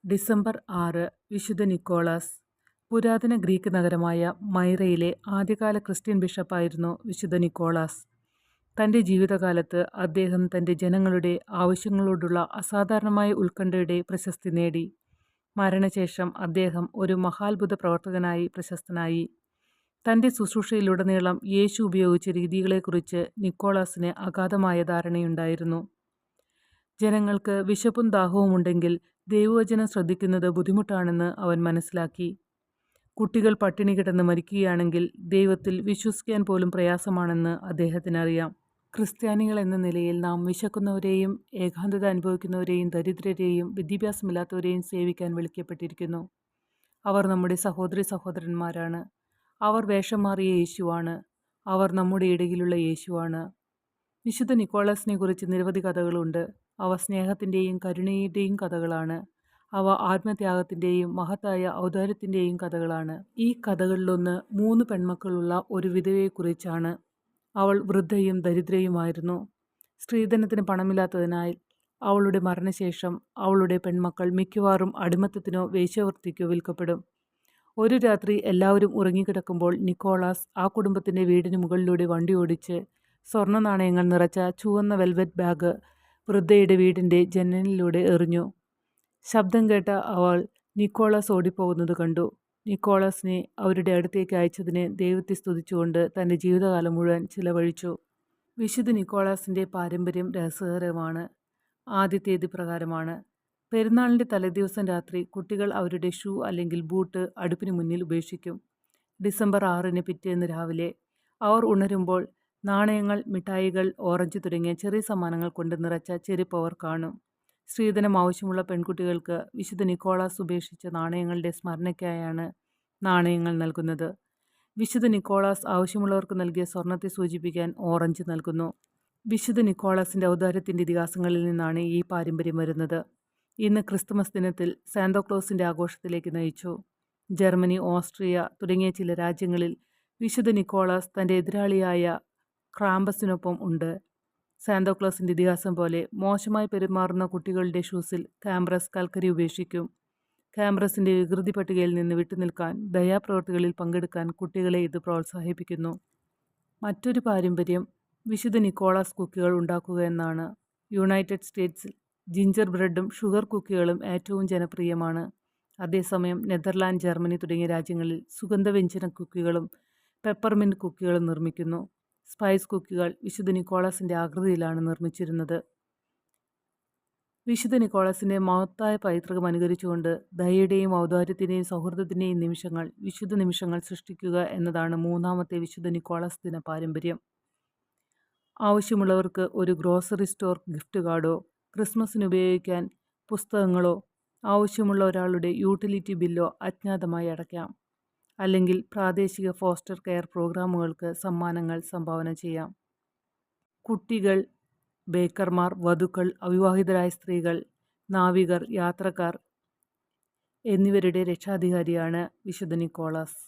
December 6 വിശുദ്ധ Nicholas. പുരാതന Greek നഗരമായ മൈറയിലെ ആദ്യകാല ക്രിസ്ത്യൻ ബിഷപ്പായിരുന്നു വിശുദ്ധ നിക്കോളാസ്. തൻ്റെ ജീവിതകാലത്ത് അദ്ദേഹം തൻ്റെ ജനങ്ങളുടെ ആവശ്യങ്ങളോടുള്ള അസാധാരണമായ ഉത്കണ്ഠയുടെ പ്രശസ്തി നേടി. മരണശേഷം അദ്ദേഹം ഒരു മഹാത്ഭുത പ്രവർത്തകനായി പ്രശസ്തനായി. തൻ്റെ ശുശ്രൂഷയിലുടനീളം യേശു ഉപയോഗിച്ച രീതികളെക്കുറിച്ച് നിക്കോളാസിന് അഗാധമായ ധാരണയുണ്ടായിരുന്നു. ജനങ്ങൾക്ക് വിശപ്പും ദാഹവുമുണ്ടെങ്കിൽ ദൈവവചനം ശ്രദ്ധിക്കുന്നത് ബുദ്ധിമുട്ടാണെന്ന് അവൻ മനസ്സിലാക്കി. കുട്ടികൾ പട്ടിണി കിടന്ന് മരിക്കുകയാണെങ്കിൽ ദൈവത്തിൽ വിശ്വസിക്കാൻ പോലും പ്രയാസമാണെന്ന് അദ്ദേഹത്തിനറിയാം. ക്രിസ്ത്യാനികൾ എന്ന നിലയിൽ നാം വിശക്കുന്നവരെയും ഏകാന്തത അനുഭവിക്കുന്നവരെയും ദരിദ്രരെയും വിദ്യാഭ്യാസമില്ലാത്തവരെയും സേവിക്കാൻ വിളിക്കപ്പെട്ടിരിക്കുന്നു. അവർ നമ്മുടെ സഹോദരി സഹോദരന്മാരാണ്. അവർ വേഷം മാറിയ യേശുവാണ്. അവർ നമ്മുടെ ഇടയിലുള്ള യേശുവാണ്. വിശുദ്ധ നിക്കോളാസിനെ കുറിച്ച് നിരവധി കഥകളുണ്ട്. അവ സ്നേഹത്തിൻ്റെയും കരുണയുടെയും കഥകളാണ്. അവ ആത്മത്യാഗത്തിൻ്റെയും മഹത്തായ ഔദാര്യത്തിൻ്റെയും കഥകളാണ്. ഈ കഥകളിലൊന്ന് 3 പെൺമക്കളുള്ള ഒരു വിധവയെക്കുറിച്ചാണ്. അവൾ വൃദ്ധയും ദരിദ്രയുമായിരുന്നു. സ്ത്രീധനത്തിന് പണമില്ലാത്തതിനാൽ അവളുടെ മരണശേഷം അവളുടെ പെൺമക്കൾ മിക്കവാറും അടിമത്തത്തിനോ വേശ്യാവൃത്തിക്കോ വിൽക്കപ്പെടും. ഒരു രാത്രി എല്ലാവരും ഉറങ്ങിക്കിടക്കുമ്പോൾ നിക്കോളാസ് ആ കുടുംബത്തിൻ്റെ വീടിന് മുകളിലൂടെ വണ്ടി ഓടിച്ച് സ്വർണ്ണ നാണയങ്ങൾ നിറച്ച ചുവന്ന വെൽവെറ്റ് ബാഗ് വൃദ്ധയുടെ വീടിൻ്റെ ജനലിലൂടെ എറിഞ്ഞു. ശബ്ദം കേട്ട അവൾ നിക്കോളാസ് ഓടിപ്പോകുന്നത് കണ്ടു. നിക്കോളാസിനെ അവരുടെ അടുത്തേക്ക് അയച്ചതിന് ദൈവത്തെ സ്തുതിച്ചുകൊണ്ട് തൻ്റെ ജീവിതകാലം മുഴുവൻ ചിലവഴിച്ചു. വിശുദ്ധ നിക്കോളാസിൻ്റെ പാരമ്പര്യം രഹസ്യകരമാണ്. ആദ്യത്തേത് പ്രകാരമാണ്. പെരുന്നാളിൻ്റെ തലേദിവസം രാത്രി കുട്ടികൾ അവരുടെ ഷൂ അല്ലെങ്കിൽ ബൂട്ട് അടുപ്പിന് മുന്നിൽ ഉപേക്ഷിക്കും. ഡിസംബർ 6 പിറ്റേന്ന് രാവിലെ അവർ ഉണരുമ്പോൾ നാണയങ്ങൾ, മിഠായികൾ, ഓറഞ്ച് തുടങ്ങിയ ചെറിയ സമ്മാനങ്ങൾ കൊണ്ട് നിറച്ച ചെരുപ്പ് അവർ കാണും. സ്ത്രീധനം ആവശ്യമുള്ള പെൺകുട്ടികൾക്ക് വിശുദ്ധ നിക്കോളാസ് ഉപേക്ഷിച്ച നാണയങ്ങളുടെ സ്മരണയ്ക്കായാണ് നാണയങ്ങൾ നൽകുന്നത്. വിശുദ്ധ നിക്കോളാസ് ആവശ്യമുള്ളവർക്ക് നൽകിയ സ്വർണത്തെ സൂചിപ്പിക്കാൻ ഓറഞ്ച് നൽകുന്നു. വിശുദ്ധ നിക്കോളാസിൻ്റെ ഔദാര്യത്തിൻ്റെ ഇതിഹാസങ്ങളിൽ നിന്നാണ് ഈ പാരമ്പര്യം വരുന്നത്. ഇന്ന് ക്രിസ്തുമസ് ദിനത്തിൽ സാന്താക്ലോസിൻ്റെ ആഘോഷത്തിലേക്ക് നയിച്ചു. ജർമ്മനി, ഓസ്ട്രിയ തുടങ്ങിയ ചില രാജ്യങ്ങളിൽ വിശുദ്ധ നിക്കോളാസ് തൻ്റെ എതിരാളിയായ ക്രാമ്പസിനൊപ്പം ഉണ്ട്. സാന്താക്ലോസിൻ്റെ ഇതിഹാസം പോലെ മോശമായി പെരുമാറുന്ന കുട്ടികളുടെ ഷൂസിൽ കാംബ്രസ് കൽക്കരി ഉപേക്ഷിക്കും. കാംബ്രസിൻ്റെ വികൃതി പട്ടികയിൽ നിന്ന് വിട്ടുനിൽക്കാൻ, ദയാപ്രവൃത്തികളിൽ പങ്കെടുക്കാൻ കുട്ടികളെ ഇത് പ്രോത്സാഹിപ്പിക്കുന്നു. മറ്റൊരു പാരമ്പര്യം വിശുദ്ധ നിക്കോളാസ് കുക്കികൾ ഉണ്ടാക്കുക എന്നാണ്. യുണൈറ്റഡ് സ്റ്റേറ്റ്സിൽ ജിഞ്ചർ ബ്രെഡും ഷുഗർ കുക്കികളും ഏറ്റവും ജനപ്രിയമാണ്. അതേസമയം നെതർലാൻഡ്, ജർമ്മനി തുടങ്ങിയ രാജ്യങ്ങളിൽ സുഗന്ധവ്യഞ്ജന കുക്കികളും പെപ്പർമിൻറ്റ് കുക്കികളും നിർമ്മിക്കുന്നു. സ്പൈസ് കുക്കികൾ വിശുദ്ധ നിക്കോളാസിൻ്റെ ആകൃതിയിലാണ് നിർമ്മിച്ചിരുന്നത്. വിശുദ്ധ നിക്കോളാസിൻ്റെ മഹത്തായ പൈതൃകം അനുകരിച്ചുകൊണ്ട് ദയയുടെയും ഔദാര്യത്തിൻ്റെയും സൗഹൃദത്തിൻ്റെയും നിമിഷങ്ങൾ, വിശുദ്ധ നിമിഷങ്ങൾ സൃഷ്ടിക്കുക എന്നതാണ് 3ാമത്തെ വിശുദ്ധ നിക്കോളാസ് ദിന പാരമ്പര്യം. ആവശ്യമുള്ളവർക്ക് ഒരു ഗ്രോസറി സ്റ്റോർ ഗിഫ്റ്റ് കാർഡോ, ക്രിസ്മസിന് ഉപയോഗിക്കാൻ പുസ്തകങ്ങളോ, ആവശ്യമുള്ള ഒരാളുടെ യൂട്ടിലിറ്റി ബില്ലോ അജ്ഞാതമായി അടയ്ക്കാം. അല്ലെങ്കിൽ പ്രാദേശിക ഫോസ്റ്റർ കെയർ പ്രോഗ്രാമുകൾക്ക് സമ്മാനങ്ങൾ സംഭാവന ചെയ്യാം. കുട്ടികൾ, ബേക്കർമാർ, വധുക്കൾ, അവിവാഹിതരായ സ്ത്രീകൾ, നാവികർ, യാത്രക്കാർ എന്നിവരുടെ രക്ഷാധികാരിയാണ് വിശുദ്ധ നിക്കോളാസ്.